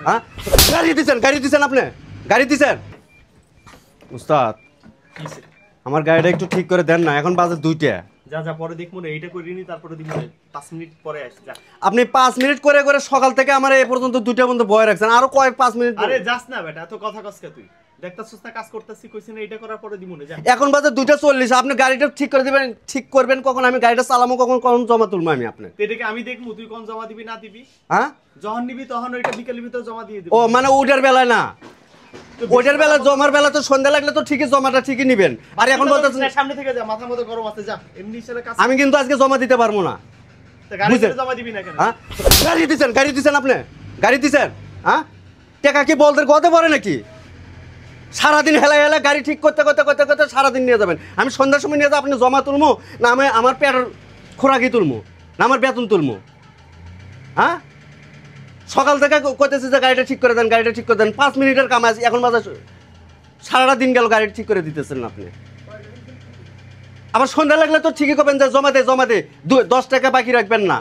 হ্যাঁ গাড়ি দিছেন আপনি গাড়ি দিছেন উস্তাদ আমার গাড়িটা একটু ঠিক করে দেন না এখন বাজে 2টা যা পরে দেখবো না এইটা করে নি তারপরে দিমু 5 মিনিট পরে আসি যা আপনি 5 মিনিট করে করে সকাল থেকে আমার এই পর্যন্ত 2টা পর্যন্ত বয় রাখছেন আরো কয়েক 5 মিনিট আরে যাস না বেটা এত কথা কসকা তুই দেখতাছস না কাজ করতেছি কইছিস না এটা করার পরে দিমু না যা এখন বাজে 2:40 আপনি গাড়িটা ঠিক করে দিবেন ঠিক করবেন কখন আমি গাড়িটা চালামু কখন জমা তুলবো আমি আপনি এটাকে আমি দেখমু তুই কোন জমা দিবি না দিবি হ্যাঁ যখন নিবি তখন ওইটা বিকেলের ভিতর জমা দিয়ে দিবি ও মানে ওটার বেলায় না ওটার বেলা জমার বেলা তো সন্ধ্যা লাগলে তো ঠিকই জমাটা ঠিকই নিবেন আর এখন বলতেছেন সামনে থেকে যা মাথার মধ্যে গরম আছে যা এমনি ছেলে কাজ আমি কিন্তু আজকে জমা দিতে পারবো না গাড়িতে জমা দিবি না কেন হ্যাঁ গাড়ি দিছেন আপনি গাড়ি দিছেন হ্যাঁ টাকা কি বলতে কথা পড়ে নাকি সারাদিন হেলা গাড়ি ঠিক করতে করতে করতে করতে সারাদিন নিয়ে যাবেন আমি সন্ধ্যার সময় নিয়ে যাবো আপনি জমা তুলবো না আমি আমার পেটের খোরাকি তুলবো না আমার বেতন তুলবো হ্যাঁ সকাল থেকে কইতেছি যে গাড়িটা ঠিক করে দেন 5 মিনিটের কাম আছে এখন বাজে সারাটা দিন গেল গাড়ি ঠিক করে দিতেছেন না আপনি আবার সন্ধ্যা লাগলে তো ঠিকই করবেন যে জমা দে 10 টাকা বাকি রাখবেন না